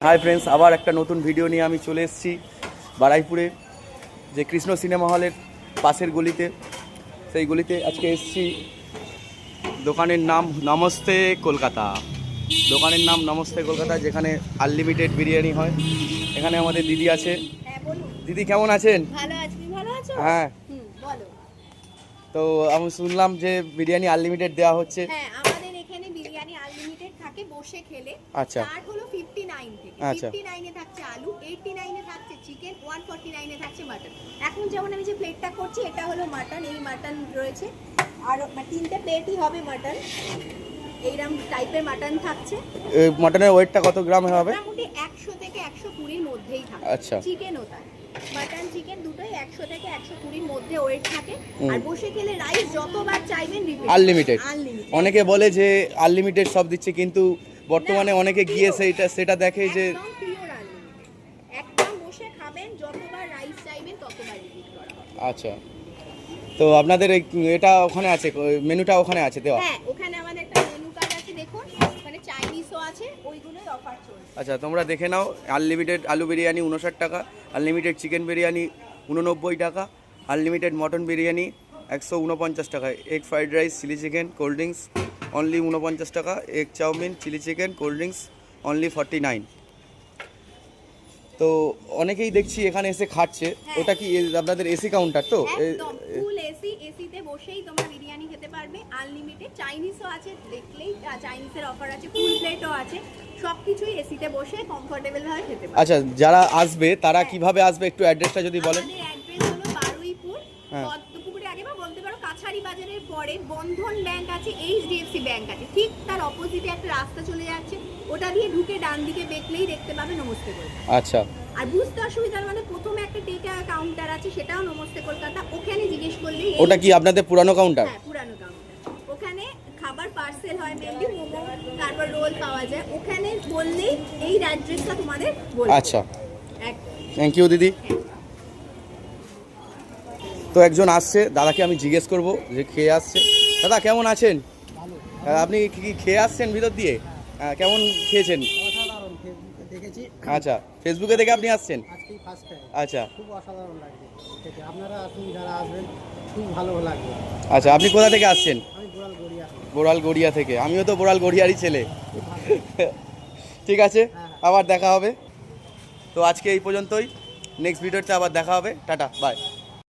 Hi friends, আবার একটা নতুন ভিডিও নিয়ে আমি চলে এসেছি বারুইপুরে যে কৃষ্ণ সিনেমা হলের পাশের গলিতে। সেই গলিতে আজকে এসেছি। দোকানের নাম নমস্তে কলকাতা। দোকানের নাম নমস্তে কলকাতা, যেখানে আনলিমিটেড বিরিয়ানি হয়। এখানে আমাদের দিদি আছে। দিদি কেমন আছেন? ভালো আছি, ভালো আছো? হ্যাঁ, বলো। তো আমি শুনলাম যে বিরিয়ানি আনলিমিটেড দেওয়া হচ্ছে। হ্যাঁ, আমাদের এখানে বিরিয়ানি আনলিমিটেড থাকে বসে খেলে। আচ্ছা, স্টার্ট হলো 59 থেকে। আচ্ছা, 59 এ থাকছে আলু, 89 এ থাকছে চিকেন, 149 এ থাকছে মাটন। এখন যেমন আমি যে প্লেটটা করছি এটা হলো মাটন, এই মাটন রয়েছে। আর তিনটে প্লেটই হবে মাটন। এইরকম টাইপের মাটন থাকছে। এই মাটনের ওয়েটটা কত গ্রাম হবে? মোটামুটি 100 থেকে 120 এর মধ্যেই থাকে। আচ্ছা, চিকেনও তাই। মাটন চিকেন দুটোই 100 থেকে 120 এর মধ্যে ওয়েট থাকে। আর বসে খেলে রাইস যতবার চাইবেন রিপিট আনলিমিটেড। অনেকে বলে যে আনলিমিটেড সব দিচ্ছে, কিন্তু বর্তমানে অনেকে গিয়ে সেটা দেখে যে একদম বসে খাবেন, যতবার রাইস চাইবেন ততবার রিপিট করা হবে। আচ্ছা, তো আপনাদের এটা ওখানে আছে, মেনুটা ওখানে আছে দেওয়া? হ্যাঁ, ওখানে আমাদের একটা মেনু কার্ড আছে, দেখুন। ওখানে চাইনিজও আছে, ওইগুলোই অফার চলছে। আচ্ছা, তোমরা দেখে নাও। আনলিমিটেড আলু বিরিয়ানি 59 টাকা, আনলিমিটেড চিকেন বিরিয়ানি 89 টাকা, আনলিমিটেড মটন বিরিয়ানি 149 টাকা, egg fried rice, chilli chicken, cold drinks only 49 টাকা, egg chowmein, chilli chicken, cold drinks only 49। তো অনেকেই দেখছি এখানে এসে খাচ্ছে। ওটা কি আপনাদের এসি কাউন্টার? তো একদম ফুল এসি, এসিতে বসেই তোমরা বিরিয়ানি খেতে পারবে আনলিমিটেড। চাইনিজও আছে, দেখলেই চাইনিজের অফার আছে, ফুল প্লেটও আছে। সবকিছুই এসিতে বসে কমফোর্টেবল ভাবে খেতে পারবে। আচ্ছা, যারা আসবে তারা কিভাবে আসবে একটু অ্যাড্রেসটা যদি বলেন। আমাদের অ্যাড্রেস হলো বারুইপুর, পদ্মপুকুরে আগে বা বলতে পারো কাছারি বাজারের পরে বন্ধন ব্যাংক আছে, এইচডিএফসি ব্যাংক আছে, ঠিক তার অপোজিটে একটা রাস্তা চলে যাচ্ছে। ওটা দিয়ে ঢুকে ডান দিকে দেখলেই দেখতে পাবে নমস্তে কলকাতা। আচ্ছা, আর বুঝতে অসুবিধার মানে প্রথমে একটা টেকা কাউন্টার আছে, সেটাও নমস্তে কলকাতা। ওখানে জিজ্ঞেস করলেই, ওটা কি আপনাদের পুরানো কাউন্টার? হ্যাঁ, পুরানো কাউন্টার। ওখানে খাবার পার্সেল হয়, মেনলি মোমো, তারপর রোল পাওয়া যায়। ওখানে বললেই এই অ্যাড্রেসটা তোমাদের বলবে। আচ্ছা, থ্যাংক ইউ দিদি। তো একজন আসছে, দাদাকে আমি জিজ্ঞেস করব যে খেয়ে আসছে। দাদা কেমন আছেন? আপনি কি খেয়ে আসছেন ভিতর দিয়ে? কেমন খেয়েছেন? দেখেছি। আচ্ছা, ফেসবুকে দেখে আপনি আসছেন? আজকেই ফার্স্ট টাইম। আচ্ছা, খুব অসাধারণ লাগছে খেতে। আপনারা আসুন, যারা আসবেন খুব ভালো লাগবে। আচ্ছা, আপনি কোথা থেকে আসছেন? আমি বোড়ালগড়িয়া। বোড়ালগড়িয়া থেকে। আমিও তো বোড়ালগড়িয়ারই ছেলে। ঠিক আছে, আবার দেখা হবে। তো আজকে এই পর্যন্তই। নেক্সট ভিডিওতে আবার দেখা হবে। Tata, by.